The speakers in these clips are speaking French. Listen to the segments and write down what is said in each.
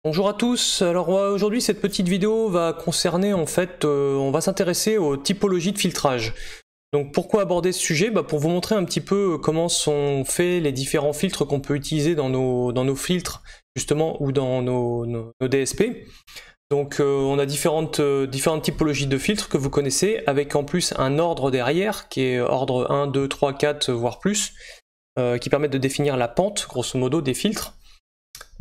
Bonjour à tous, alors aujourd'hui cette petite vidéo va concerner en fait, on va s'intéresser aux typologies de filtrage. Donc pourquoi aborder ce sujet? Pour vous montrer un petit peu comment sont faits les différents filtres qu'on peut utiliser dans nos filtres justement ou dans nos DSP. Donc on a différentes typologies de filtres que vous connaissez avec en plus un ordre derrière qui est ordre 1, 2, 3, 4 voire plus qui permettent de définir la pente grosso modo des filtres.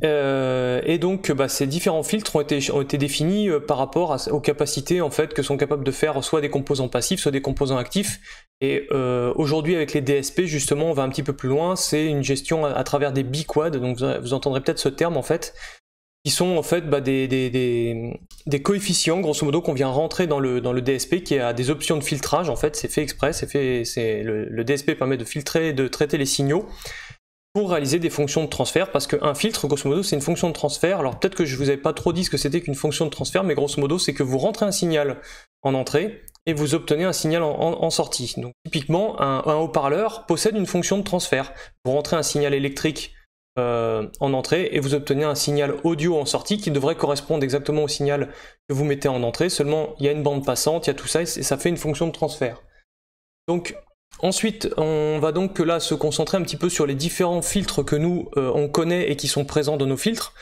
Et donc ces différents filtres ont été définis par rapport aux capacités en fait que sont capables de faire soit des composants passifs, soit des composants actifs. Et aujourd'hui avec les DSP justement on va un petit peu plus loin, c'est une gestion à travers des biquads, donc vous entendrez peut-être ce terme en fait, qui sont en fait des coefficients grosso modo qu'on vient rentrer dans le DSP qui a des options de filtrage en fait, c'est fait exprès, le DSP permet de filtrer, de traiter les signaux pour réaliser des fonctions de transfert, parce qu'un filtre, grosso modo, c'est une fonction de transfert. Alors peut-être que je vous avais pas trop dit ce que c'était qu'une fonction de transfert, mais grosso modo, c'est que vous rentrez un signal en entrée et vous obtenez un signal en sortie. Donc typiquement, un haut-parleur possède une fonction de transfert. Vous rentrez un signal électrique en entrée et vous obtenez un signal audio en sortie qui devrait correspondre exactement au signal que vous mettez en entrée, seulement il y a une bande passante, il y a tout ça, et ça fait une fonction de transfert. Donc ensuite, on va donc là se concentrer un petit peu sur les différents filtres que nous on connaît et qui sont présents dans nos filtres,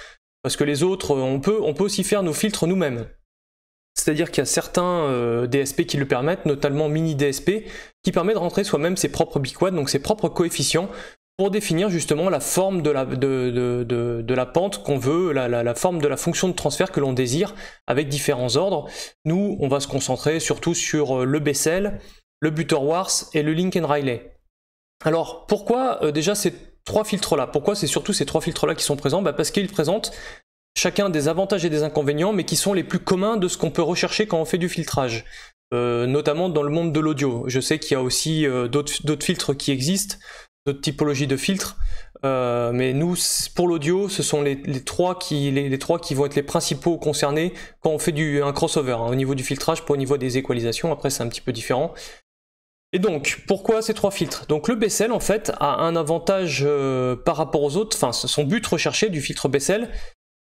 parce que les autres, on peut aussi faire nos filtres nous-mêmes. C'est-à-dire qu'il y a certains DSP qui le permettent, notamment Mini DSP, qui permet de rentrer soi-même ses propres biquads, donc ses propres coefficients, pour définir justement la forme de la pente qu'on veut, la forme de la fonction de transfert que l'on désire, avec différents ordres. Nous, on va se concentrer surtout sur le Bessel, le Butterworth et le Lincoln-Riley. Alors pourquoi déjà ces trois filtres-là? Pourquoi c'est surtout ces trois filtres-là qui sont présents? Parce qu'ils présentent chacun des avantages et des inconvénients, mais qui sont les plus communs de ce qu'on peut rechercher quand on fait du filtrage, notamment dans le monde de l'audio. Je sais qu'il y a aussi d'autres filtres qui existent, d'autres typologies de filtres, mais nous, pour l'audio, ce sont les trois qui vont être les principaux concernés quand on fait un crossover, au niveau du filtrage, pas au niveau des équalisations, après c'est un petit peu différent. Et donc, pourquoi ces trois filtres? Donc le Bessel, en fait, a un avantage par rapport aux autres, enfin, son but recherché du filtre Bessel,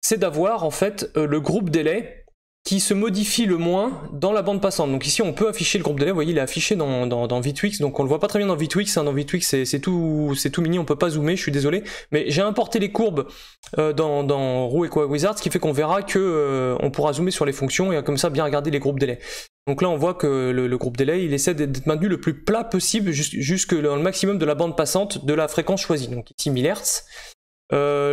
c'est d'avoir, en fait, le groupe délai qui se modifie le moins dans la bande passante. Donc ici, on peut afficher le groupe délai, vous voyez, il est affiché dans V-Twix, donc on le voit pas très bien dans V-Twix, hein, dans V-Twix, c'est tout mini, on peut pas zoomer, je suis désolé, mais j'ai importé les courbes dans Roux et Wizard, ce qui fait qu'on verra que on pourra zoomer sur les fonctions et comme ça bien regarder les groupes délai. Donc là on voit que le groupe délai il essaie d'être maintenu le plus plat possible jusque dans le maximum de la bande passante de la fréquence choisie, donc ici 1000 Hz.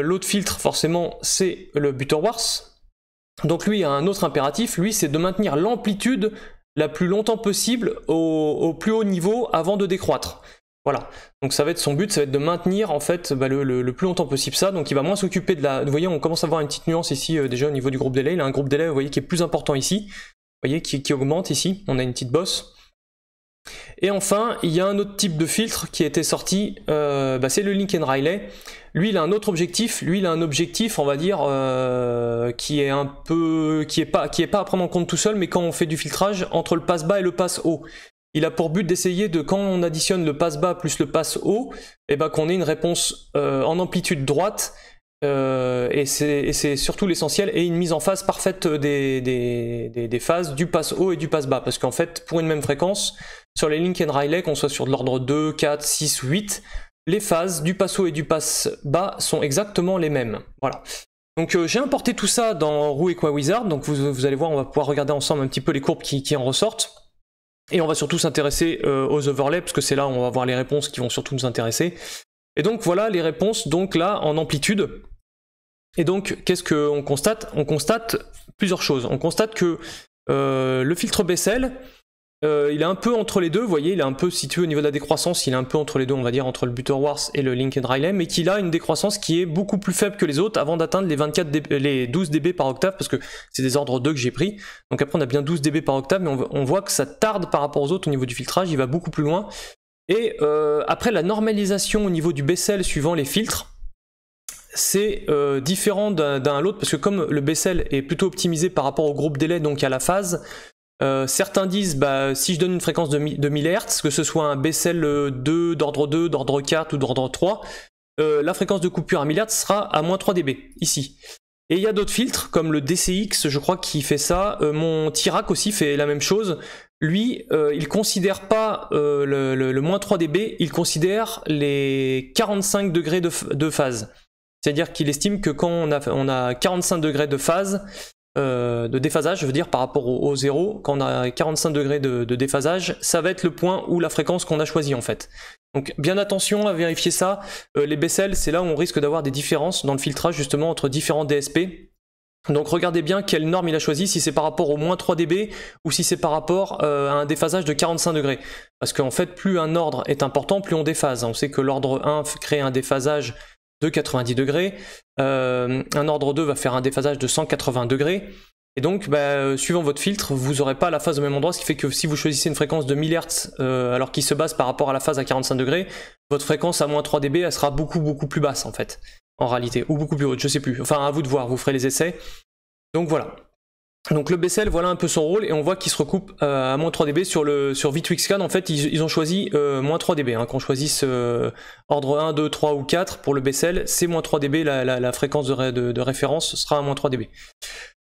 L'autre filtre forcément c'est le Butterworth. Donc lui a un autre impératif, lui c'est de maintenir l'amplitude la plus longtemps possible au plus haut niveau avant de décroître. Voilà, donc ça va être son but, ça va être de maintenir en fait le plus longtemps possible ça, donc il va moins s'occuper de la... Vous voyez, on commence à voir une petite nuance ici déjà au niveau du groupe délai, il a un groupe délai, vous voyez, qui est plus important ici, vous voyez, qui augmente ici, on a une petite bosse. Et enfin, il y a un autre type de filtre qui a été sorti, c'est le Lincoln-Riley. Lui, il a un autre objectif. Lui, il a un objectif, on va dire, qui est pas à prendre en compte tout seul, mais quand on fait du filtrage entre le passe bas et le passe haut. Il a pour but d'essayer de, quand on additionne le passe bas plus le passe haut, qu'on ait une réponse en amplitude droite. Et c'est surtout l'essentiel, et une mise en phase parfaite des phases du passe haut et du passe bas, parce qu'en fait pour une même fréquence sur les Lincoln-Riley, qu'on soit sur de l'ordre 2, 4, 6 ou 8, les phases du passe haut et du passe bas sont exactement les mêmes. Voilà. Donc j'ai importé tout ça dans Roux et Wizard, donc vous allez voir, on va pouvoir regarder ensemble un petit peu les courbes qui en ressortent, et on va surtout s'intéresser aux overlays, parce que c'est là où on va voir les réponses qui vont surtout nous intéresser. Et donc voilà les réponses, donc là en amplitude. Et donc qu'est-ce qu'on constate? On constate plusieurs choses. On constate que le filtre Bessel, il est un peu entre les deux, vous voyez, il est un peu situé au niveau de la décroissance, il est un peu entre les deux, on va dire, entre le Butterworth et le Lincoln-Riley, mais qu'il a une décroissance qui est beaucoup plus faible que les autres avant d'atteindre les 12 dB par octave, parce que c'est des ordres 2 que j'ai pris. Donc après on a bien 12 dB par octave, mais on voit que ça tarde par rapport aux autres au niveau du filtrage, il va beaucoup plus loin. Et après la normalisation au niveau du Bessel suivant les filtres, c'est différent d'un à l'autre, parce que comme le Bessel est plutôt optimisé par rapport au groupe délai, donc à la phase, certains disent si je donne une fréquence de 1000 Hz, que ce soit un Bessel 2, d'ordre 4 ou d'ordre 3, la fréquence de coupure à 1000 Hz sera à moins 3 dB, ici. Et il y a d'autres filtres, comme le DCX, je crois, qui fait ça. Mon Tirac aussi fait la même chose. Lui, il considère pas le moins 3 dB, il considère les 45 degrés de phase. C'est-à-dire qu'il estime que quand on a 45 degrés de phase, de déphasage, je veux dire, par rapport au 0, quand on a 45 degrés de déphasage, ça va être le point ou la fréquence qu'on a choisi en fait. Donc bien attention à vérifier ça. Les Bessel, c'est là où on risque d'avoir des différences dans le filtrage justement entre différents DSP. Donc regardez bien quelle norme il a choisi, si c'est par rapport au moins 3 dB ou si c'est par rapport à un déphasage de 45 degrés. Parce qu'en fait, plus un ordre est important, plus on déphase. On sait que l'ordre 1 crée un déphasage de 90 degrés, un ordre 2 va faire un déphasage de 180 degrés, et donc suivant votre filtre, vous n'aurez pas la phase au même endroit, ce qui fait que si vous choisissez une fréquence de 1000 Hz alors qu'il se base par rapport à la phase à 45 degrés, votre fréquence à moins 3 dB elle sera beaucoup plus basse en fait, en réalité, ou beaucoup plus haute, je sais plus, enfin à vous de voir, vous ferez les essais. Donc voilà. Donc le Bessel, voilà un peu son rôle, et on voit qu'il se recoupe à moins 3 dB sur V2Xcan. En fait, ils ont choisi moins 3 dB. Qu'on choisisse ordre 1, 2, 3 ou 4 pour le Bessel, c'est moins 3 dB, la fréquence de référence sera à moins 3 dB.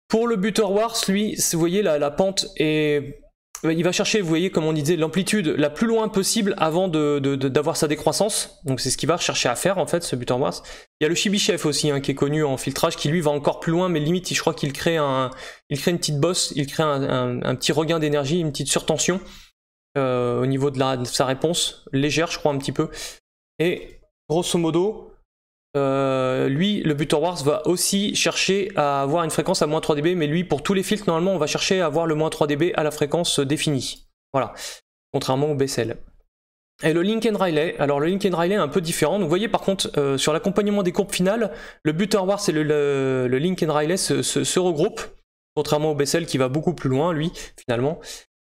Pour le Butterworth, lui, vous voyez, la pente est... Il va chercher, vous voyez, comme on disait, l'amplitude la plus loin possible avant d'avoir sa décroissance. Donc c'est ce qu'il va chercher à faire en fait, ce Butterworth. Il y a le Chibyshev aussi, qui est connu en filtrage, qui lui va encore plus loin, mais limite, je crois qu'il crée une petite bosse, il crée un petit regain d'énergie, une petite surtension au niveau de sa réponse, légère, je crois un petit peu. Et grosso modo, lui, le Butterworth va aussi chercher à avoir une fréquence à moins 3 dB, mais lui, pour tous les filtres, normalement, on va chercher à avoir le moins 3 dB à la fréquence définie. Voilà, contrairement au Bessel. Et le Lincoln-Riley, alors le Lincoln-Riley est un peu différent. Donc vous voyez par contre, sur l'accompagnement des courbes finales, le Butterworth et le Lincoln-Riley se regroupent, contrairement au Bessel qui va beaucoup plus loin, lui, finalement.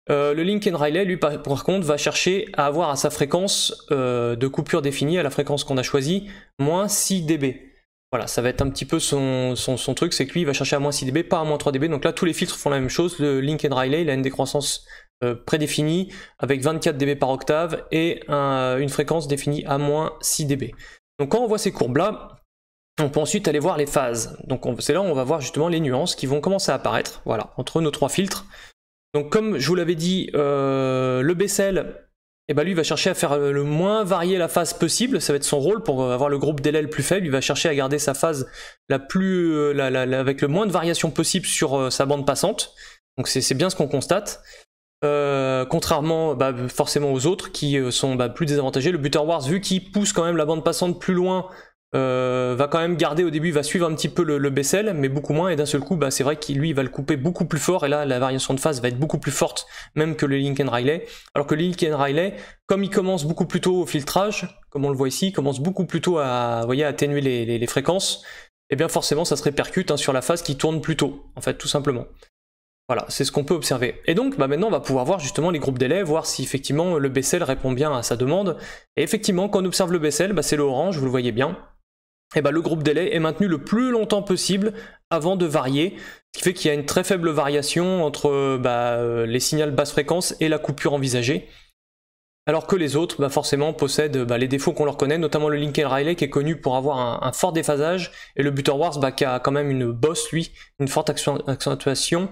Le Lincoln-Riley, lui, par contre, va chercher à avoir à sa fréquence de coupure définie, à la fréquence qu'on a choisie, moins 6 dB. Voilà, ça va être un petit peu son truc, c'est que lui, il va chercher à moins 6 dB, pas à moins 3 dB. Donc là, tous les filtres font la même chose. Le Lincoln-Riley, il a une décroissance prédéfinie, avec 24 dB par octave, et une fréquence définie à moins 6 dB. Donc quand on voit ces courbes-là, on peut ensuite aller voir les phases. Donc c'est là où on va voir justement les nuances qui vont commencer à apparaître, voilà, entre nos trois filtres. Donc comme je vous l'avais dit, le Bessel, lui va chercher à faire le moins varier la phase possible, ça va être son rôle pour avoir le groupe délai le plus faible, il va chercher à garder sa phase avec le moins de variation possible sur sa bande passante, donc c'est bien ce qu'on constate. Contrairement forcément aux autres qui sont plus désavantagés, le Butterworth, vu qu'il pousse quand même la bande passante plus loin, va quand même garder au début, va suivre un petit peu le Bessel, mais beaucoup moins, et d'un seul coup c'est vrai qu'il lui va le couper beaucoup plus fort, et là la variation de phase va être beaucoup plus forte même que le Lincoln-Riley, alors que le Lincoln-Riley, comme il commence beaucoup plus tôt au filtrage, comme on le voit ici, il commence beaucoup plus tôt à atténuer les fréquences, et bien forcément ça se répercute sur la phase qui tourne plus tôt, en fait, tout simplement. Voilà, c'est ce qu'on peut observer. Et donc maintenant on va pouvoir voir justement les groupes délais, voir si effectivement le Bessel répond bien à sa demande, et effectivement quand on observe le Bessel, c'est le orange, vous le voyez bien, et le groupe délai est maintenu le plus longtemps possible avant de varier, ce qui fait qu'il y a une très faible variation entre les signaux basse fréquence et la coupure envisagée, alors que les autres forcément possèdent les défauts qu'on leur connaît, notamment le Lincoln-Riley qui est connu pour avoir un fort déphasage, et le Butterworth qui a quand même une bosse, lui, une forte accentuation,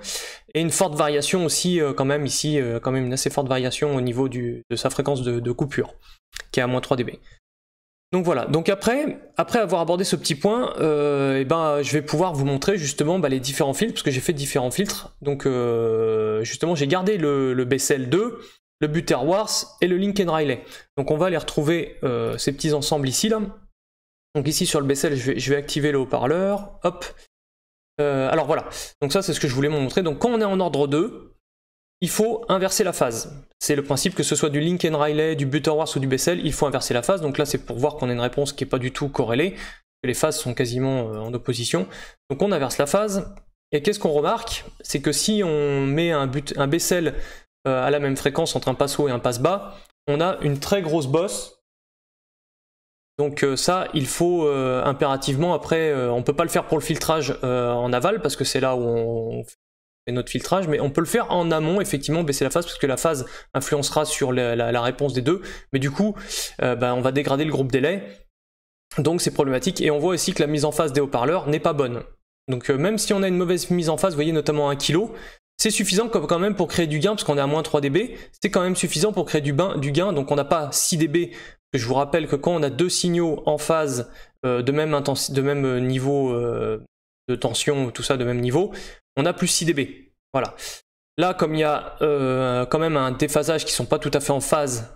et une forte variation aussi quand même ici, quand même une assez forte variation au niveau de sa fréquence de coupure, qui est à moins 3 dB. Donc voilà, donc après avoir abordé ce petit point, je vais pouvoir vous montrer justement les différents filtres, parce que j'ai fait différents filtres. Donc justement j'ai gardé le Bessel 2, le Butterworth et le Lincoln-Riley. Donc on va aller retrouver ces petits ensembles ici là. Donc ici sur le Bessel, je vais activer le haut-parleur, hop. Alors voilà, donc ça c'est ce que je voulais vous montrer. Donc quand on est en ordre 2, il faut inverser la phase. C'est le principe, que ce soit du Lincoln-Riley, du Butterworth ou du Bessel, il faut inverser la phase. Donc là, c'est pour voir qu'on a une réponse qui n'est pas du tout corrélée, que les phases sont quasiment en opposition. Donc on inverse la phase. Et qu'est-ce qu'on remarque? C'est que si on met un Bessel à la même fréquence entre un passe haut et un passe bas, on a une très grosse bosse. Donc ça, il faut impérativement, après, on ne peut pas le faire pour le filtrage en aval, parce que c'est là où on fait notre filtrage, mais on peut le faire en amont, effectivement, baisser la phase, parce que la phase influencera sur la réponse des deux, mais du coup, on va dégrader le groupe délai, donc c'est problématique, et on voit aussi que la mise en phase des haut-parleurs n'est pas bonne. Donc même si on a une mauvaise mise en phase, vous voyez notamment 1 kg, c'est suffisant quand même pour créer du gain, parce qu'on est à moins 3 dB, c'est quand même suffisant pour créer du gain, donc on n'a pas 6 dB. Je vous rappelle que quand on a deux signaux en phase de même niveau de tension, tout ça de même niveau, on a plus 6 dB. Voilà. Là, comme il y a quand même un déphasage qui ne sont pas tout à fait en phase,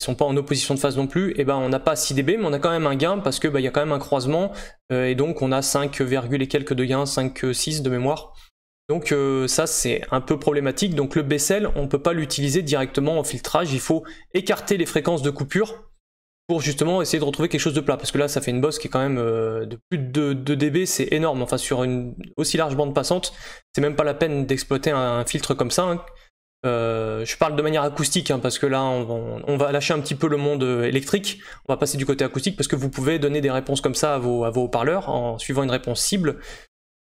ils sont pas en opposition de phase non plus, et ben on n'a pas 6 dB, mais on a quand même un gain parce que il y a quand même un croisement, et donc on a 5, et quelques de gain, 5,6 de mémoire. Donc ça c'est un peu problématique. Donc le Bessel, on ne peut pas l'utiliser directement en filtrage, il faut écarter les fréquences de coupure pour justement essayer de retrouver quelque chose de plat, parce que là ça fait une bosse qui est quand même de plus de 2 dB, c'est énorme. Enfin sur une aussi large bande passante, c'est même pas la peine d'exploiter un filtre comme ça, hein. Je parle de manière acoustique, hein, parce que là on va lâcher un petit peu le monde électrique, on va passer du côté acoustique, parce que vous pouvez donner des réponses comme ça à vos haut-parleurs en suivant une réponse cible,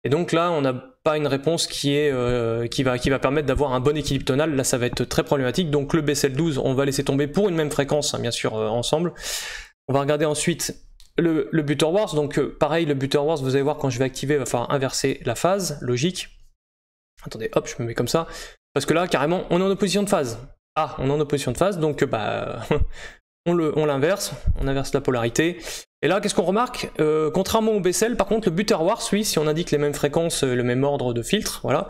et donc là on n'a pas une réponse qui va permettre d'avoir un bon équilibre tonal. Là ça va être très problématique. Donc le Bessel 12 on va laisser tomber pour une même fréquence, hein, bien sûr ensemble. On va regarder ensuite le Butterworth. Donc pareil, le Butterworth, vous allez voir, quand je vais activer, il va falloir inverser la phase, logique. Attendez, hop, je me mets comme ça. Parce que là, carrément, on est en opposition de phase. Ah, on est en opposition de phase, donc on l'inverse, on inverse la polarité. Et là, qu'est-ce qu'on remarque? Contrairement au Bessel, par contre, le Butterworth, oui, si on indique les mêmes fréquences, le même ordre de filtre, voilà,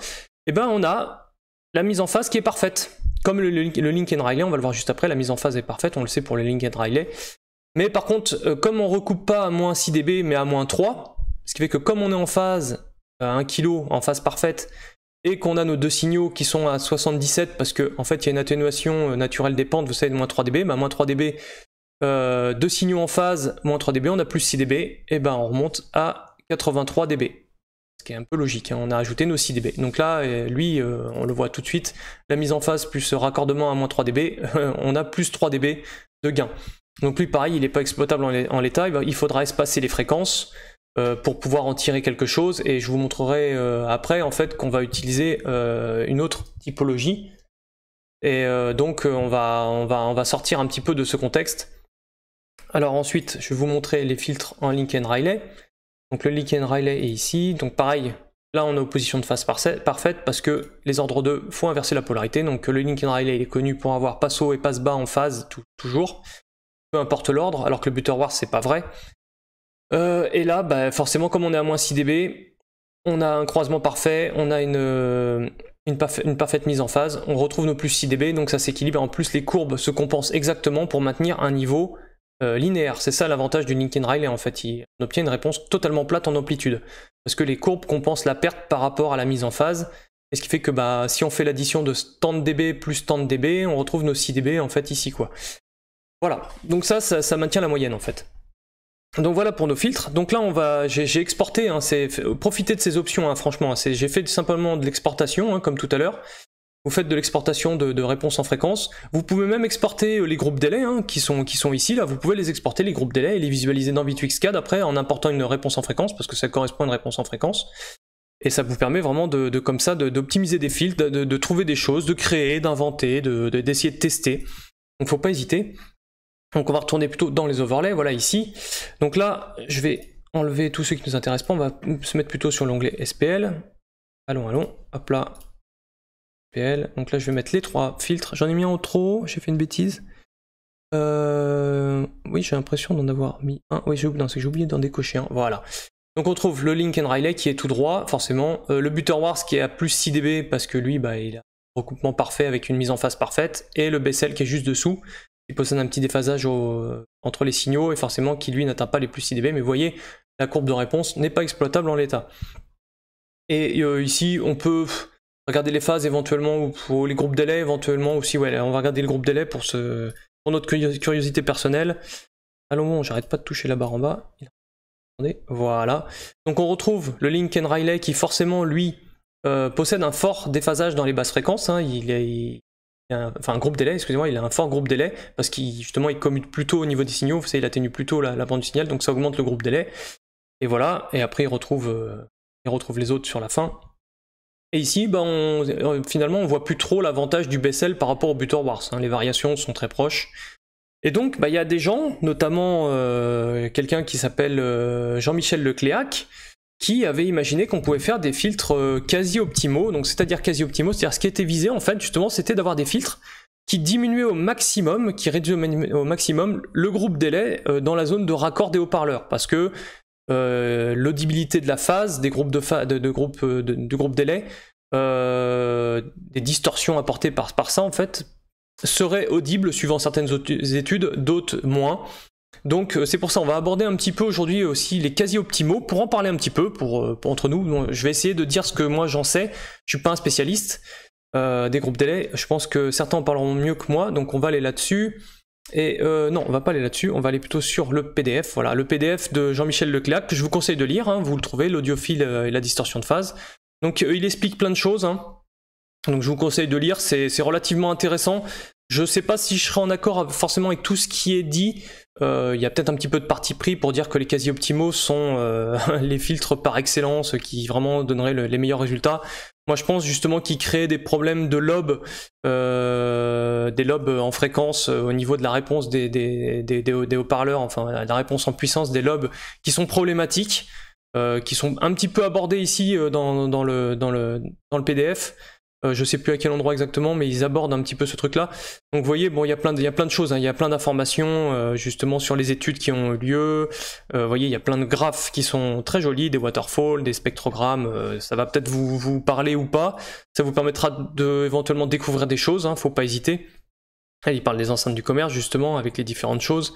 et ben on a la mise en phase qui est parfaite. Comme le Lincoln-Riley, on va le voir juste après, la mise en phase est parfaite, on le sait pour le Lincoln-Riley. Mais par contre, comme on recoupe pas à moins 6 dB, mais à moins 3, ce qui fait que comme on est en phase à 1 kg, en phase parfaite, et qu'on a nos deux signaux qui sont à 77, parce qu'en fait il y a une atténuation naturelle des pentes, vous savez, de moins 3 dB, bah moins 3 dB, deux signaux en phase, moins 3 dB, on a plus 6 dB, et ben on remonte à 83 dB. Ce qui est un peu logique, hein, on a ajouté nos 6 dB. Donc là, lui, on le voit tout de suite, la mise en phase plus raccordement à moins 3 dB, on a plus 3 dB de gain. Donc lui, pareil, il n'est pas exploitable en l'état, il faudra espacer les fréquences, pour pouvoir en tirer quelque chose, et je vous montrerai après en fait qu'on va utiliser une autre typologie, et donc on va sortir un petit peu de ce contexte. Alors ensuite je vais vous montrer les filtres en Lincoln-Riley. Donc le Lincoln-Riley est ici, donc pareil, là on est en position de phase parfaite parce que les ordres 2 font inverser la polarité. Donc le Lincoln-Riley il est connu pour avoir passe haut et passe bas en phase toujours, peu importe l'ordre, alors que le Butterworth c'est pas vrai. Et là, bah, forcément, comme on est à moins 6 dB, on a un croisement parfait, on a une parfaite mise en phase, on retrouve nos plus 6 dB, donc ça s'équilibre. En plus, les courbes se compensent exactement pour maintenir un niveau linéaire. C'est ça l'avantage du Lincoln-Riley, en fait. On obtient une réponse totalement plate en amplitude, parce que les courbes compensent la perte par rapport à la mise en phase, et ce qui fait que bah, si on fait l'addition de tant de dB plus tant de dB, on retrouve nos 6 dB en fait ici, quoi. Voilà, donc ça maintient la moyenne, en fait. Donc voilà pour nos filtres. Donc là j'ai exporté, hein, profitez de ces options, hein, franchement, j'ai fait simplement de l'exportation, hein, comme tout à l'heure. Vous faites de l'exportation de réponses en fréquence. Vous pouvez même exporter les groupes délais, hein, qui sont ici, là, vous pouvez les exporter, les groupes délais, et les visualiser dans V2XCAD après en important une réponse en fréquence, parce que ça correspond à une réponse en fréquence. Et ça vous permet vraiment comme ça d'optimiser des filtres, de trouver des choses, de créer, d'inventer, d'essayer de tester. Donc faut pas hésiter. Donc on va retourner plutôt dans les overlays, voilà ici. Donc là, je vais enlever tous ceux qui nous intéressent pas, on va se mettre plutôt sur l'onglet SPL. Allons, hop là. SPL, donc là je vais mettre les 3 filtres. J'en ai mis un en trop, j'ai fait une bêtise. Oui, j'ai l'impression d'en avoir mis un. Oui, c'est que j'ai oublié d'en décocher un, voilà. Donc on trouve le Lincoln-Riley qui est tout droit, forcément. Le Butterworth qui est à plus 6 dB parce que lui, bah, il a un recoupement parfait avec une mise en phase parfaite. Et le Bessel qui est juste dessous, qui possède un petit déphasage entre les signaux et forcément qui lui n'atteint pas les plus 6 dB, mais vous voyez, la courbe de réponse n'est pas exploitable en l'état. Et ici, on peut regarder les phases éventuellement, ou les groupes délais éventuellement aussi, ouais, on va regarder le groupe délai pour notre curiosité personnelle. Allons, j'arrête pas de toucher la barre en bas. Attendez, voilà. Donc on retrouve le Lincoln-Riley qui forcément, lui, possède un fort déphasage dans les basses fréquences, hein, enfin un groupe délai, excusez-moi, il a un fort groupe délai, parce qu'il justement il commute plutôt au niveau des signaux, vous savez, il atténue plutôt la bande du signal, donc ça augmente le groupe délai, et voilà, et après il retrouve les autres sur la fin. Et ici, bah, finalement on voit plus trop l'avantage du Bessel par rapport au Butterworth, hein, les variations sont très proches. Et donc, bah, y a des gens, notamment quelqu'un qui s'appelle Jean-Michel Lecléac, qui avait imaginé qu'on pouvait faire des filtres quasi optimaux. Donc c'est-à-dire quasi optimaux, c'est-à-dire ce qui était visé en fait justement, c'était d'avoir des filtres qui diminuaient au maximum, qui réduisaient au maximum le groupe délai dans la zone de raccord des haut-parleurs, parce que l'audibilité de la phase, des groupes de groupe délai, des distorsions apportées par ça en fait, seraient audibles suivant certaines études, d'autres moins. Donc c'est pour ça on va aborder un petit peu aujourd'hui aussi les quasi-optimaux, pour en parler un petit peu entre nous. Donc, je vais essayer de dire ce que moi j'en sais, je suis pas un spécialiste des groupes délai, je pense que certains en parleront mieux que moi, donc on va aller là-dessus. Et non, on va pas aller là-dessus, on va aller plutôt sur le PDF, voilà, le PDF de Jean-Michel Lecléac, que je vous conseille de lire, hein, vous le trouvez, l'audiophile et la distorsion de phase. Donc il explique plein de choses, hein. Donc je vous conseille de lire, c'est relativement intéressant. Je sais pas si je serai en accord forcément avec tout ce qui est dit, il y a peut-être un petit peu de parti pris pour dire que les quasi-optimaux sont les filtres par excellence qui vraiment donneraient les meilleurs résultats. Moi je pense justement qu'ils créent des problèmes de lobes, des lobes en fréquence au niveau de la réponse des haut-parleurs, enfin la réponse en puissance des lobes qui sont problématiques, qui sont un petit peu abordés ici dans le PDF. Je sais plus à quel endroit exactement, mais ils abordent un petit peu ce truc-là. Donc vous voyez, bon, il y a plein de choses, hein. Il y a plein d'informations justement sur les études qui ont eu lieu. Vous voyez, il y a plein de graphes qui sont très jolis, des waterfalls, des spectrogrammes. Ça va peut-être vous parler ou pas. Ça vous permettra de éventuellement découvrir des choses, hein, faut pas hésiter. Là, il parle des enceintes du commerce justement avec les différentes choses,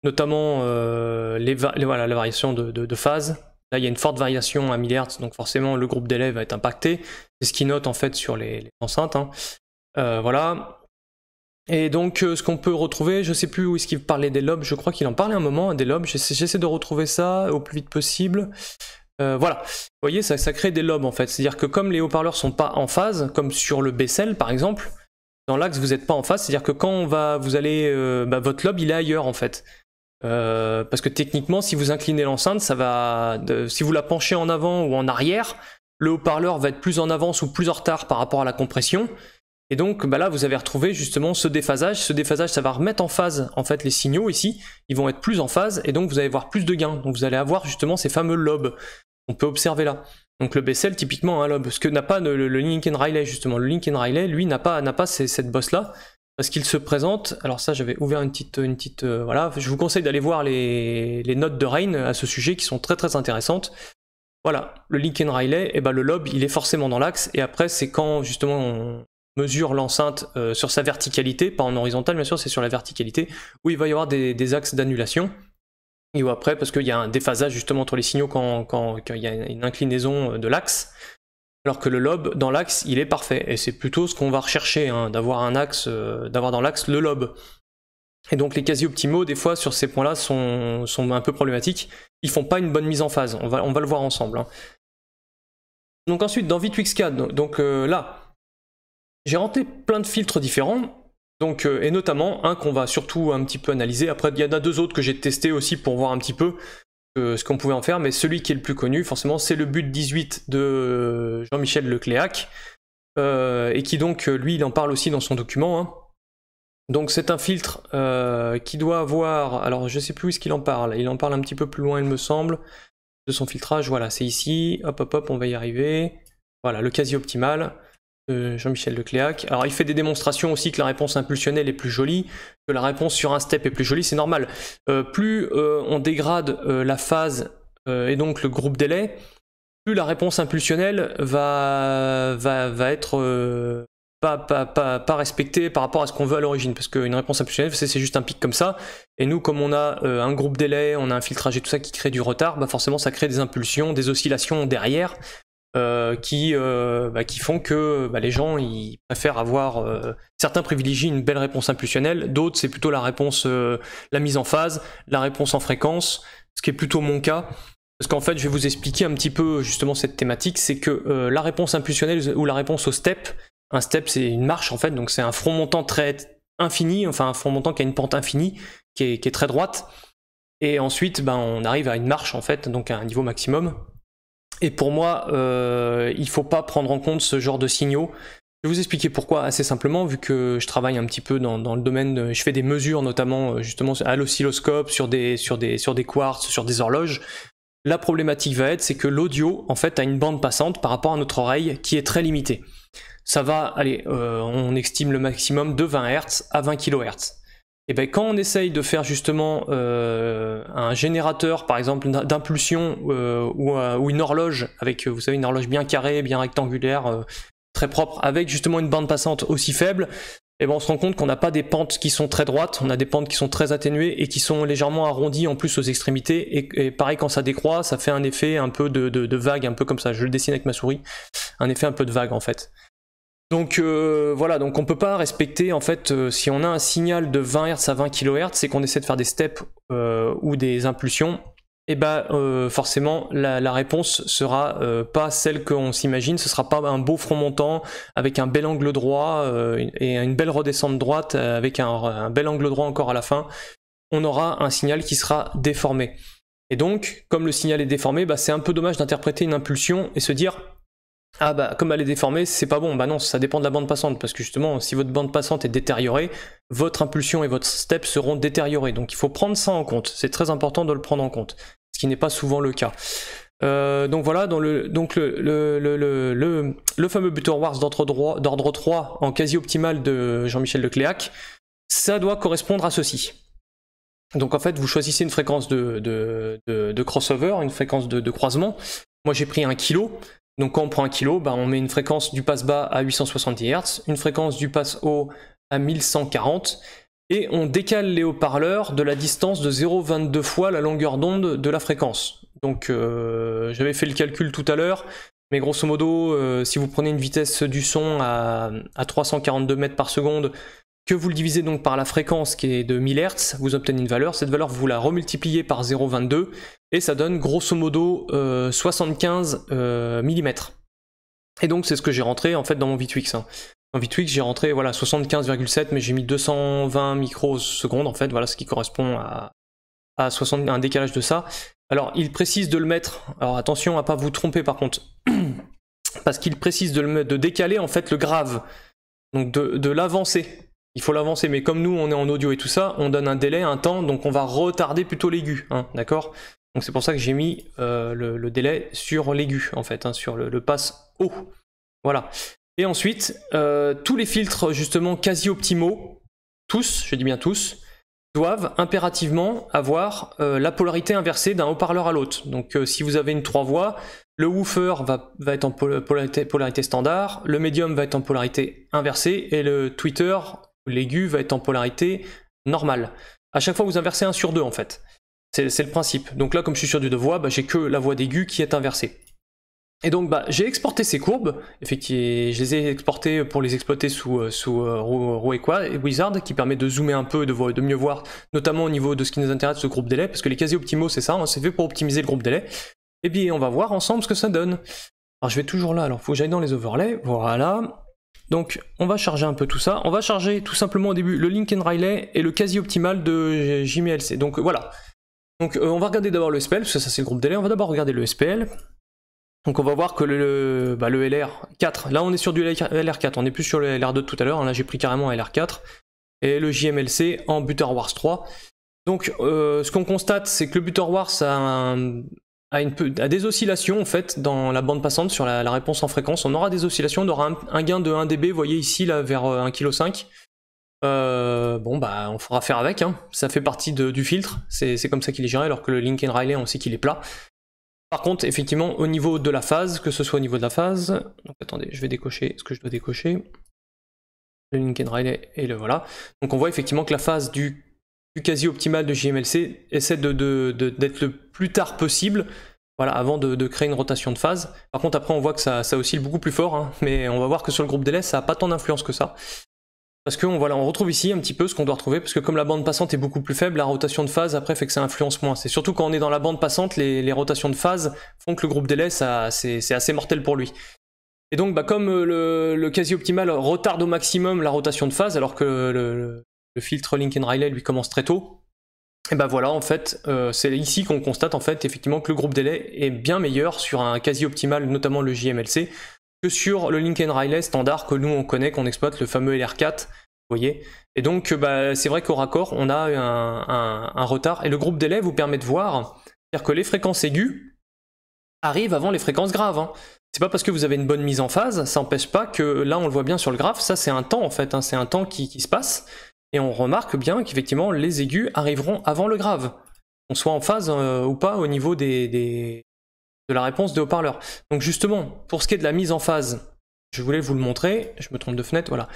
notamment voilà, la variation de phase. Là, il y a une forte variation à 1000 Hz, donc forcément le groupe délai va être impacté. C'est ce qu'il note en fait sur les enceintes, hein. Voilà. Et donc ce qu'on peut retrouver, je sais plus où est-ce qu'il parlait des lobes, je crois qu'il en parlait un moment, des lobes. J'essaie de retrouver ça au plus vite possible. Voilà. Vous voyez, ça crée des lobes en fait. C'est-à-dire que comme les haut-parleurs sont pas en phase, comme sur le Bessel par exemple, dans l'axe vous n'êtes pas en phase, c'est-à-dire que quand vous allez, votre lobe il est ailleurs en fait. Parce que techniquement, si vous inclinez l'enceinte, si vous la penchez en avant ou en arrière, le haut-parleur va être plus en avance ou plus en retard par rapport à la compression. Et donc là, vous avez retrouvé justement ce déphasage. Ce déphasage, ça va remettre en phase en fait les signaux ici. Ils vont être plus en phase et donc vous allez avoir plus de gains. Donc vous allez avoir justement ces fameux lobes. On peut observer là. Donc le Bessel, typiquement un lobe. Ce que n'a pas le Lincoln-Riley justement. Le Lincoln-Riley, lui, n'a pas cette bosse-là. Parce qu'il se présente, alors ça j'avais ouvert une petite voilà, je vous conseille d'aller voir les notes de Rein à ce sujet qui sont très très intéressantes. Voilà, le Lincoln-Riley, et ben le lobe il est forcément dans l'axe, et après c'est quand justement on mesure l'enceinte sur sa verticalité, pas en horizontal bien sûr, c'est sur la verticalité, où il va y avoir des axes d'annulation, et où après, parce qu'il y a un déphasage justement entre les signaux quand il y a une inclinaison de l'axe, alors que le lobe dans l'axe il est parfait, et c'est plutôt ce qu'on va rechercher, hein, d'avoir dans l'axe le lobe. Et donc les quasi-optimaux des fois sur ces points là sont un peu problématiques, ils font pas une bonne mise en phase, on va le voir ensemble, hein. Donc ensuite dans V2X4, donc là j'ai rentré plein de filtres différents, donc, et notamment un qu'on va surtout un petit peu analyser. Après il y en a deux autres que j'ai testé aussi pour voir un petit peu ce qu'on pouvait en faire, mais celui qui est le plus connu forcément c'est le but 18 de Jean-Michel Lecléac, et qui donc lui il en parle aussi dans son document, hein. Donc c'est un filtre qui doit avoir, alors je sais plus où est-ce qu'il en parle, il en parle un petit peu plus loin il me semble, de son filtrage, voilà c'est ici, hop hop hop on va y arriver, voilà le quasi optimal de Jean-Michel Lecléac. Alors il fait des démonstrations aussi que la réponse impulsionnelle est plus jolie, que la réponse sur un step est plus jolie, c'est normal. Plus on dégrade la phase et donc le groupe délai, plus la réponse impulsionnelle va être pas respectée par rapport à ce qu'on veut à l'origine, parce qu'une réponse impulsionnelle c'est juste un pic comme ça, et nous comme on a un groupe délai, on a un filtrage et tout ça qui crée du retard, bah forcément ça crée des impulsions, des oscillations derrière, qui font que les gens ils préfèrent avoir, certains privilégient une belle réponse impulsionnelle, d'autres c'est plutôt la réponse, la mise en phase, la réponse en fréquence, ce qui est plutôt mon cas, parce qu'en fait je vais vous expliquer un petit peu justement cette thématique, c'est que la réponse impulsionnelle ou la réponse au step, un step c'est une marche en fait, donc c'est un front montant très infini, enfin un front montant qui a une pente infinie, qui est très droite, et ensuite on arrive à une marche en fait, donc à un niveau maximum. Et pour moi, il ne faut pas prendre en compte ce genre de signaux. Je vais vous expliquer pourquoi assez simplement, vu que je travaille un petit peu dans le domaine, je fais des mesures notamment justement à l'oscilloscope, sur des quartz, sur des horloges. La problématique va être, c'est que l'audio, en fait, a une bande passante par rapport à notre oreille qui est très limitée. Ça va, allez, on estime le maximum de 20 Hz à 20 kHz. Et bien quand on essaye de faire justement un générateur, par exemple, d'impulsion ou une horloge, avec, vous savez, une horloge bien carrée, bien rectangulaire, très propre, avec justement une bande passante aussi faible, et ben on se rend compte qu'on n'a pas des pentes qui sont très droites, on a des pentes qui sont très atténuées et qui sont légèrement arrondies en plus aux extrémités, et pareil quand ça décroît, ça fait un effet un peu de vague, un peu comme ça, je le dessine avec ma souris, un effet un peu de vague en fait. Donc voilà, donc on peut pas respecter en fait, si on a un signal de 20 Hz à 20 kHz, c'est qu'on essaie de faire des steps ou des impulsions, et bah forcément la réponse sera pas celle qu'on s'imagine, ce sera pas un beau front montant avec un bel angle droit et une belle redescente droite avec un bel angle droit encore à la fin. On aura un signal qui sera déformé. Et donc, comme le signal est déformé, bah, c'est un peu dommage d'interpréter une impulsion et se dire ah bah comme elle est déformée, c'est pas bon. Bah non, ça dépend de la bande passante, parce que justement, si votre bande passante est détériorée, votre impulsion et votre step seront détériorés. Donc il faut prendre ça en compte, c'est très important de le prendre en compte, ce qui n'est pas souvent le cas. Donc voilà, dans le fameux Butterworth d'ordre 3 en quasi optimal de Jean-Michel Lecléac, ça doit correspondre à ceci. Donc en fait, vous choisissez une fréquence de crossover, une fréquence de croisement. Moi j'ai pris 1 kg. Donc quand on prend 1 kg, bah on met une fréquence du passe bas à 870 Hz, une fréquence du passe haut à 1140, et on décale les haut-parleurs de la distance de 0,22 fois la longueur d'onde de la fréquence. Donc j'avais fait le calcul tout à l'heure, mais grosso modo, si vous prenez une vitesse du son à 342 mètres par seconde, que vous le divisez donc par la fréquence qui est de 1000 Hz, vous obtenez une valeur, cette valeur vous la remultipliez par 0,22, et ça donne grosso modo 75 mm. Et donc c'est ce que j'ai rentré en fait dans mon V-Twix. Hein. Dans V-Twix j'ai rentré voilà, 75,7, mais j'ai mis 220 microsecondes en fait, voilà ce qui correspond à un décalage de ça. Alors il précise de le mettre, alors attention à pas vous tromper par contre, parce qu'il précise de décaler en fait le grave, donc de l'avancer. Il faut l'avancer, mais comme nous on est en audio et tout ça, on donne un délai, un temps, donc on va retarder plutôt l'aigu, hein, d'accord? Donc c'est pour ça que j'ai mis le délai sur l'aigu, en fait, hein, sur le passe haut. Voilà. Et ensuite, tous les filtres justement quasi optimaux, tous, je dis bien tous, doivent impérativement avoir la polarité inversée d'un haut-parleur à l'autre. Donc si vous avez une 3 voix, le woofer va être en polarité standard, le médium va être en polarité inversée, et le tweeter, l'aigu, va être en polarité normale. À chaque fois vous inversez 1 sur 2 en fait. C'est le principe. Donc là comme je suis sur du 2 voix, bah, j'ai que la voix d'aigu qui est inversée. Et donc bah, j'ai exporté ces courbes, effectivement, je les ai exportées pour les exploiter sous Wizard, qui permet de zoomer un peu, de mieux voir, notamment au niveau de ce qui nous intéresse, ce groupe délai, parce que les quasi optimaux c'est ça, hein, c'est fait pour optimiser le groupe délai. Et bien on va voir ensemble ce que ça donne. Alors je vais toujours là, alors il faut que j'aille dans les overlays, voilà. Donc on va charger un peu tout ça, on va charger tout simplement au début le Lincoln Riley et le quasi optimal de JMLC. Donc voilà. Donc on va regarder d'abord le SPL, parce que ça c'est le groupe délai, on va d'abord regarder le SPL. Donc on va voir que le LR4, là on est sur du LR4, on n'est plus sur le LR2 de tout à l'heure, là j'ai pris carrément un LR4, et le JMLC en Butterworth 3. Donc ce qu'on constate, c'est que le Butterworth a des oscillations en fait dans la bande passante sur la réponse en fréquence. On aura des oscillations, on aura un gain de 1 dB, vous voyez ici là vers 1,5 kg. Bon bah on faudra faire avec, hein. Ça fait partie du filtre, c'est comme ça qu'il est géré, alors que le Lincoln Riley on sait qu'il est plat. Par contre effectivement au niveau de la phase, que ce soit au niveau de la phase, donc attendez je vais décocher ce que je dois décocher, le Lincoln Riley et le voilà. Donc on voit effectivement que la phase du quasi optimal de JMLC essaie d'être le plus tard possible, voilà, avant de créer une rotation de phase. Par contre après on voit que ça oscille beaucoup plus fort, hein, mais on va voir que sur le groupe délai ça n'a pas tant d'influence que ça. Parce que voilà, on retrouve ici un petit peu ce qu'on doit retrouver, parce que comme la bande passante est beaucoup plus faible, la rotation de phase après fait que ça influence moins. C'est surtout quand on est dans la bande passante, les rotations de phase font que le groupe délai c'est assez mortel pour lui. Et donc bah, comme le quasi optimal retarde au maximum la rotation de phase, alors que le filtre Lincoln Riley lui commence très tôt, et bah voilà en fait c'est ici qu'on constate en fait effectivement que le groupe délai est bien meilleur sur un quasi optimal, notamment le JMLC, que sur le Lincoln Riley standard que nous on connaît, qu'on exploite, le fameux LR4, vous voyez. Et donc bah, c'est vrai qu'au raccord on a un retard, et le groupe délai vous permet de voir C'est-à-dire que les fréquences aiguës arrivent avant les fréquences graves. Hein. C'est pas parce que vous avez une bonne mise en phase, ça n'empêche pas que, là on le voit bien sur le graphe, ça c'est un temps en fait, hein, c'est un temps qui se passe, et on remarque bien qu'effectivement les aigus arriveront avant le grave, qu'on soit en phase ou pas au niveau de la réponse des haut-parleurs. Donc justement, pour ce qui est de la mise en phase, je voulais vous le montrer, je me trompe de fenêtre, voilà.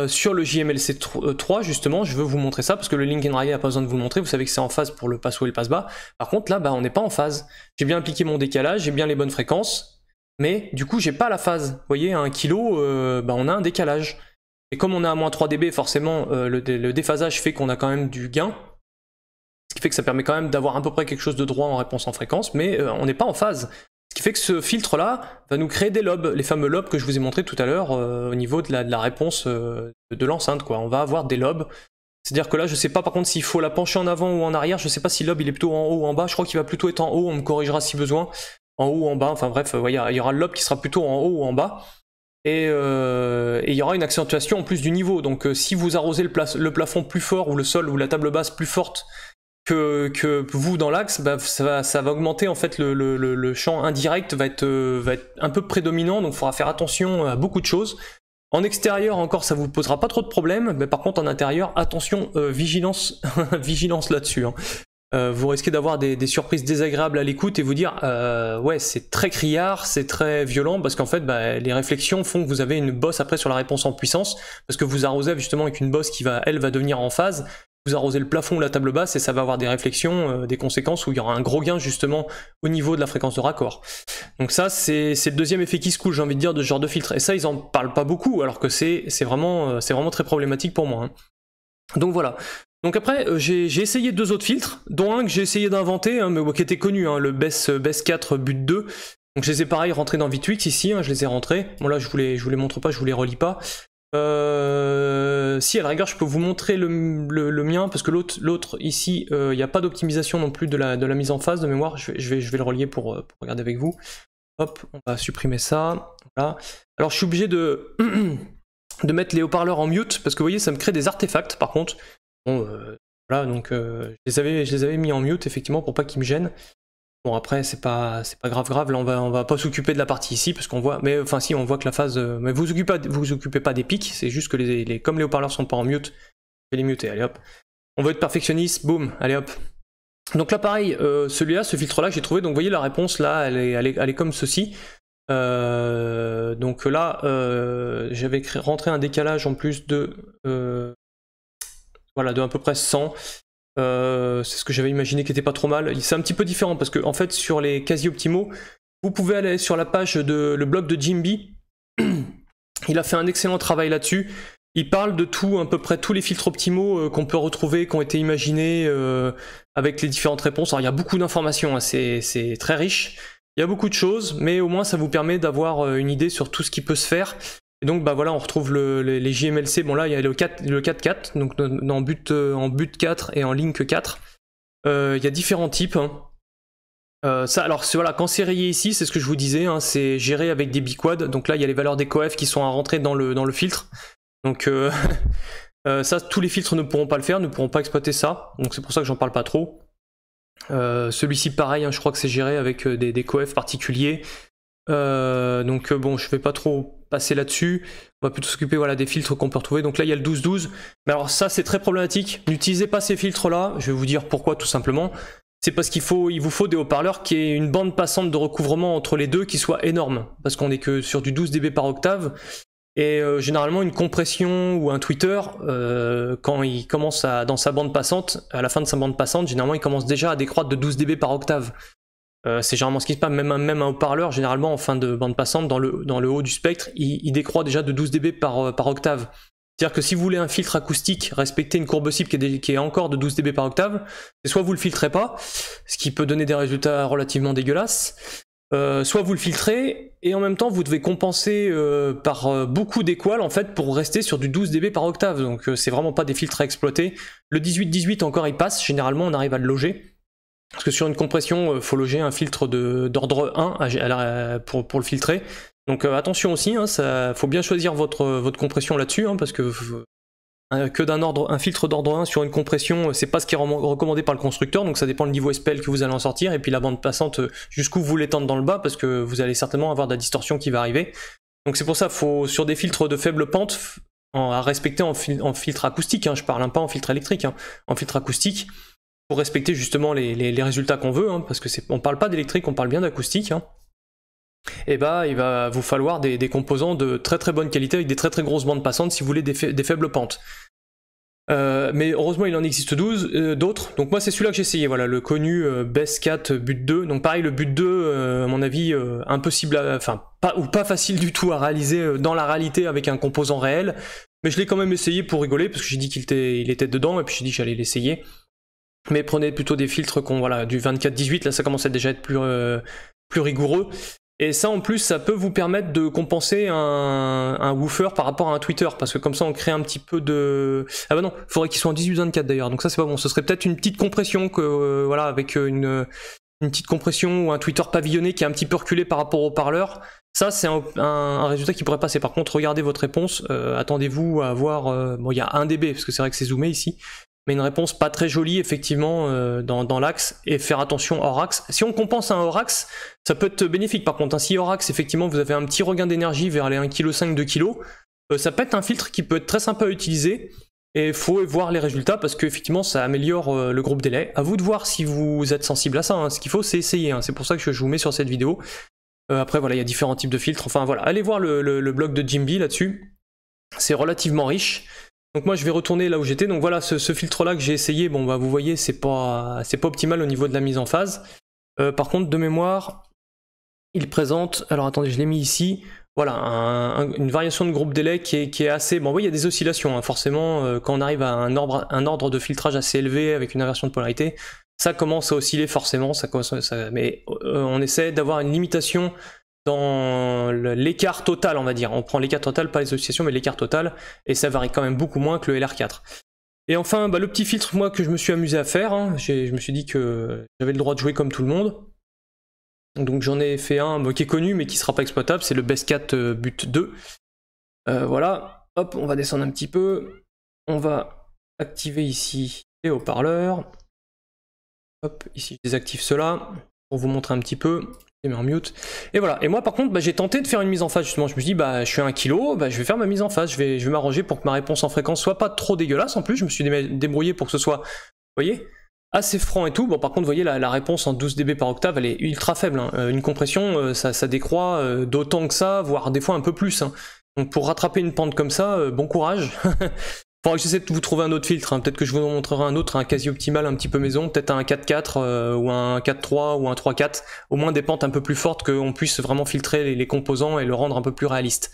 Sur le JMLC 3, justement, je veux vous montrer ça, parce que le link and relay n'a pas besoin de vous le montrer, vous savez que c'est en phase pour le passe haut et le passe bas. Par contre, là, on n'est pas en phase. J'ai bien appliqué mon décalage, j'ai bien les bonnes fréquences, mais du coup, j'ai pas la phase. Vous voyez, à 1 kg, on a un décalage. Et comme on a à moins 3 dB, forcément, le déphasage fait qu'on a quand même du gain, ce qui fait que ça permet quand même d'avoir à peu près quelque chose de droit en réponse en fréquence, mais on n'est pas en phase. Ce qui fait que ce filtre-là va nous créer des lobes, les fameux lobes que je vous ai montré tout à l'heure au niveau de la réponse de l'enceinte, quoi. On va avoir des lobes. C'est-à-dire que là, je sais pas par contre s'il faut la pencher en avant ou en arrière, je sais pas si le lobe il est plutôt en haut ou en bas, je crois qu'il va plutôt être en haut, on me corrigera si besoin, en haut ou en bas, enfin bref, il y aura le lobe qui sera plutôt en haut ou en bas. Et il y aura une accentuation en plus du niveau, donc si vous arrosez le plafond plus fort ou le sol ou la table basse plus forte que vous dans l'axe, ça va augmenter en fait le champ indirect va être un peu prédominant, donc il faudra faire attention à beaucoup de choses. En extérieur encore ça vous posera pas trop de problèmes, mais par contre en intérieur, attention, vigilance, vigilance là-dessus. Hein. Vous risquez d'avoir des surprises désagréables à l'écoute et vous dire ouais c'est très criard, c'est très violent, parce qu'en fait les réflexions font que vous avez une bosse après sur la réponse en puissance, parce que vous arrosez justement avec une bosse qui va devenir en phase. Vous arrosez le plafond ou la table basse et ça va avoir des réflexions, des conséquences où il y aura un gros gain justement au niveau de la fréquence de raccord. Donc ça c'est le deuxième effet qui se coule, j'ai envie de dire, de ce genre de filtre, et ça ils en parlent pas beaucoup alors que c'est vraiment très problématique pour moi. Hein. Donc voilà. Donc après j'ai essayé 2 autres filtres, dont un que j'ai essayé d'inventer, hein, mais qui était connu, hein, le BES 4 but 2. Donc je les ai pareil rentrés dans V8 ici, hein, je les ai rentrés. Bon là je vous les montre pas, je vous les relis pas. Si à la rigueur je peux vous montrer le mien, parce que l'autre ici il n'y a pas d'optimisation non plus de la mise en phase de mémoire, je vais le relier pour regarder avec vous. Hop, on va supprimer ça, voilà. Alors je suis obligé de mettre les haut-parleurs en mute, parce que vous voyez ça me crée des artefacts par contre. Bon voilà, donc je les avais mis en mute effectivement pour pas qu'ils me gênent. Bon après c'est pas grave, là on va pas s'occuper de la partie ici parce qu'on voit, mais enfin si on voit que la phase, mais vous occupez pas des pics, c'est juste que comme les haut-parleurs sont pas en mute, je vais les muter, allez hop. On veut être perfectionniste, boum, allez hop. Donc là pareil, celui-là, ce filtre-là que j'ai trouvé, donc vous voyez la réponse là, elle est comme ceci. Donc là, j'avais rentré un décalage en plus de voilà, de à peu près 100. C'est ce que j'avais imaginé qui était pas trop mal. C'est un petit peu différent parce que en fait sur les quasi-optimaux, vous pouvez aller sur la page de le blog de Jimby. Il a fait un excellent travail là-dessus. Il parle de tout, à peu près tous les filtres optimaux qu'on peut retrouver, qui ont été imaginés avec les différentes réponses. Alors il y a beaucoup d'informations, hein, c'est très riche. Il y a beaucoup de choses, mais au moins ça vous permet d'avoir une idée sur tout ce qui peut se faire. Et donc voilà, on retrouve les JMLC. Bon là il y a le 4.4, donc en but 4 et en link 4. Il y a différents types. Hein. Ça, alors voilà, quand c'est rayé ici, c'est ce que je vous disais, hein, c'est géré avec des biquads. Donc là il y a les valeurs des coef qui sont à rentrer dans le filtre. Donc ça, tous les filtres ne pourront pas le faire, ne pourront pas exploiter ça. Donc c'est pour ça que j'en parle pas trop. Celui-ci pareil, hein, je crois que c'est géré avec des coef particuliers. Donc bon, je vais pas trop passer là-dessus, on va plutôt s'occuper voilà, des filtres qu'on peut retrouver. Donc là il y a le 12-12, mais alors ça c'est très problématique, n'utilisez pas ces filtres là, je vais vous dire pourquoi tout simplement. C'est parce il vous faut des haut-parleurs qui aient une bande passante de recouvrement entre les deux qui soit énorme, parce qu'on est que sur du 12 dB par octave, et généralement une compression ou un tweeter, quand il commence dans sa bande passante, à la fin de sa bande passante, généralement il commence déjà à décroître de 12 dB par octave. C'est généralement ce qui se passe, même un haut-parleur, généralement en fin de bande passante, dans le haut du spectre, il décroît déjà de 12 dB par octave. C'est-à-dire que si vous voulez un filtre acoustique, respecter une courbe cible qui est encore de 12 dB par octave, c'est soit vous le filtrez pas, ce qui peut donner des résultats relativement dégueulasses, soit vous le filtrez, et en même temps vous devez compenser par beaucoup d'équal en fait pour rester sur du 12 dB par octave, donc c'est vraiment pas des filtres à exploiter. Le 18-18 encore il passe, généralement on arrive à le loger. Parce que sur une compression, il faut loger un filtre d'ordre 1 pour le filtrer. Donc attention aussi, hein, faut bien choisir votre compression là-dessus, hein, parce que un filtre d'ordre 1 sur une compression, c'est pas ce qui est recommandé par le constructeur, donc ça dépend du niveau SPL que vous allez en sortir, et puis la bande passante, jusqu'où vous voulez tendre dans le bas, parce que vous allez certainement avoir de la distorsion qui va arriver. Donc c'est pour ça, faut sur des filtres de faible pente, à respecter en filtre acoustique, hein, je parle pas en filtre électrique, hein, en filtre acoustique, pour respecter justement les résultats qu'on veut, hein, parce que on parle pas d'électrique, on parle bien d'acoustique, hein. Et bah il va vous falloir des composants de très très bonne qualité avec des très très grosses bandes passantes si vous voulez des faibles pentes. Mais heureusement il en existe 12 d'autres, donc moi c'est celui-là que j'ai essayé, voilà, le connu Best 4 but 2, donc pareil le but 2 à mon avis impossible, enfin pas facile du tout à réaliser dans la réalité avec un composant réel, mais je l'ai quand même essayé pour rigoler parce que j'ai dit qu'il était dedans et puis j'ai dit que j'allais l'essayer. Mais prenez plutôt des filtres voilà, du 24-18, là ça commence à déjà être plus rigoureux. Et ça en plus ça peut vous permettre de compenser un woofer par rapport à un tweeter, parce que comme ça on crée un petit peu de... Ah bah non, il faudrait qu'il soit en 18-24 d'ailleurs, donc ça c'est pas bon, ce serait peut-être une petite compression que voilà, avec une petite compression ou un tweeter pavillonné qui est un petit peu reculé par rapport au parleur. Ça c'est un résultat qui pourrait passer. Par contre regardez votre réponse, attendez-vous à avoir... bon il y a 1 dB parce que c'est vrai que c'est zoomé ici, mais une réponse pas très jolie effectivement dans l'axe, et faire attention hors axe. Si on compense un hors axe, ça peut être bénéfique par contre, hein. Si hors axe effectivement vous avez un petit regain d'énergie vers les 1,5 kg, 2 kg, ça peut être un filtre qui peut être très sympa à utiliser, et il faut voir les résultats parce qu'effectivement ça améliore le groupe délai. À vous de voir si vous êtes sensible à ça, hein. Ce qu'il faut c'est essayer, hein. C'est pour ça que je vous mets sur cette vidéo. Après voilà, il y a différents types de filtres, enfin voilà, allez voir le blog de Jimby là-dessus, c'est relativement riche. Donc moi je vais retourner là où j'étais, donc voilà ce filtre là que j'ai essayé, bon bah vous voyez c'est pas optimal au niveau de la mise en phase. Par contre de mémoire, il présente, alors attendez je l'ai mis ici, voilà une variation de groupe délai qui est assez, bon oui il y a des oscillations, hein, forcément quand on arrive à un ordre de filtrage assez élevé avec une inversion de polarité, ça commence à osciller forcément, mais on essaie d'avoir une limitation dans l'écart total, on va dire. On prend l'écart total, pas les oscillations, mais l'écart total, et ça varie quand même beaucoup moins que le LR4. Et enfin, bah, le petit filtre, moi, que je me suis amusé à faire, hein, je me suis dit que j'avais le droit de jouer comme tout le monde. Donc j'en ai fait un qui est connu, mais qui ne sera pas exploitable, c'est le Best 4 but 2. Voilà, hop, on va descendre un petit peu. On va activer ici les haut-parleurs. Hop, ici je désactive cela, pour vous montrer un petit peu. Je mets en mute. Et voilà. Et moi par contre, bah, j'ai tenté de faire une mise en phase justement. Je me suis dit, bah, je suis à 1 kg, bah, je vais faire ma mise en phase. Je vais m'arranger pour que ma réponse en fréquence soit pas trop dégueulasse. En plus, je me suis débrouillé pour que ce soit, vous voyez, assez franc et tout. Bon, par contre, vous voyez, la réponse en 12 dB par octave, elle est ultra faible, hein. Une compression, ça décroît d'autant que ça, voire des fois un peu plus, hein. Donc pour rattraper une pente comme ça, bon courage. Faudra que j'essaie de vous trouver un autre filtre, hein. Peut-être que je vous en montrerai un autre, un quasi optimal un petit peu maison, peut-être un 4.4 ou un 4.3 ou un 3.4, au moins des pentes un peu plus fortes, qu'on puisse vraiment filtrer les composants et le rendre un peu plus réaliste.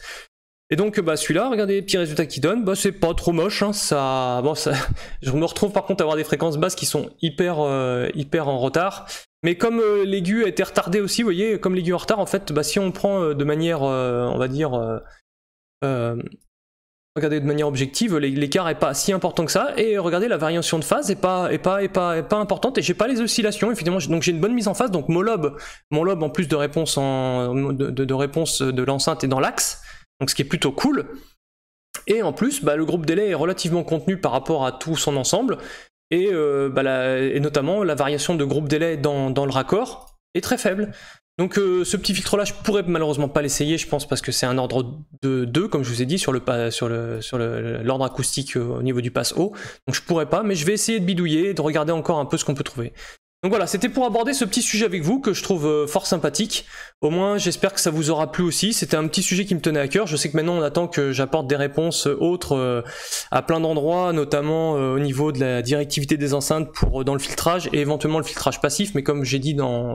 Et donc bah, celui-là, regardez les petits résultats qu'il donne, bah, c'est pas trop moche, hein. Je me retrouve par contre à avoir des fréquences basses qui sont hyper en retard. Mais comme l'aigu a été retardé aussi, vous voyez, comme l'aigu en retard, en fait, bah, si on prend de manière, on va dire... regardez de manière objective, l'écart est pas si important que ça, et regardez la variation de phase est pas importante, et j'ai pas les oscillations, effectivement, donc j'ai une bonne mise en phase, donc mon lobe en plus de réponse de réponse de l'enceinte est dans l'axe, donc ce qui est plutôt cool, et en plus bah, le groupe délai est relativement contenu par rapport à tout son ensemble, et, et notamment la variation de groupe délai dans le raccord est très faible. Donc ce petit filtre là je pourrais malheureusement pas l'essayer, je pense, parce que c'est un ordre de 2 comme je vous ai dit sur l'ordre acoustique au niveau du pass haut, donc je pourrais pas, mais je vais essayer de bidouiller et de regarder encore un peu ce qu'on peut trouver. Donc voilà, c'était pour aborder ce petit sujet avec vous que je trouve fort sympathique. Au moins j'espère que ça vous aura plu aussi, c'était un petit sujet qui me tenait à cœur. Je sais que maintenant on attend que j'apporte des réponses autres à plein d'endroits, notamment au niveau de la directivité des enceintes dans le filtrage et éventuellement le filtrage passif, mais comme j'ai dit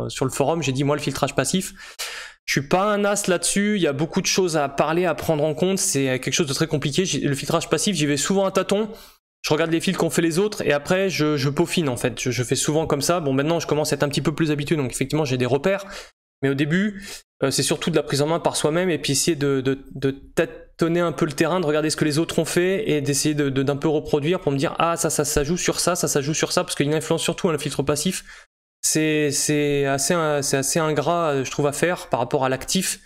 sur le forum, j'ai dit moi le filtrage passif, je suis pas un as là-dessus, il y a beaucoup de choses à parler, à prendre en compte, c'est quelque chose de très compliqué. Le filtrage passif, j'y vais souvent à tâtons. Je regarde les fils qu'ont fait les autres et après je peaufine en fait, je fais souvent comme ça. Bon maintenant je commence à être un petit peu plus habitué, donc effectivement j'ai des repères, mais au début c'est surtout de la prise en main par soi-même et puis essayer de tâtonner un peu le terrain, de regarder ce que les autres ont fait et d'essayer d'un peu reproduire pour me dire ah ça joue sur ça joue sur ça, parce qu'il y a une influence surtout le filtre passif, c'est assez ingrat je trouve à faire par rapport à l'actif.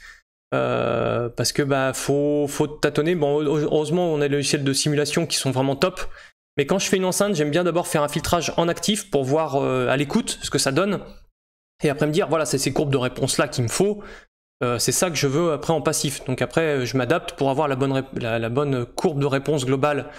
parce que bah faut tâtonner. Bon, heureusement on a des logiciels de simulation qui sont vraiment top, mais quand je fais une enceinte, j'aime bien d'abord faire un filtrage en actif pour voir à l'écoute ce que ça donne, et après me dire voilà, c'est ces courbes de réponse là qu'il me faut, c'est ça que je veux après en passif. Donc après je m'adapte pour avoir la bonne courbe de réponse globale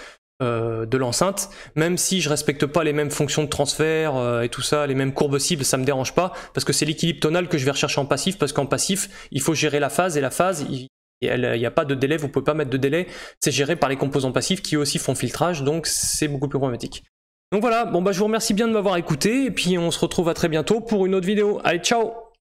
de l'enceinte, même si je respecte pas les mêmes fonctions de transfert et tout ça, les mêmes courbes cibles, ça me dérange pas, parce que c'est l'équilibre tonal que je vais rechercher en passif, parce qu'en passif, il faut gérer la phase, et la phase, il n'y a pas de délai, vous pouvez pas mettre de délai, c'est géré par les composants passifs qui aussi font filtrage, donc c'est beaucoup plus problématique. Donc voilà, bon bah je vous remercie bien de m'avoir écouté, et puis on se retrouve à très bientôt pour une autre vidéo. Allez, ciao!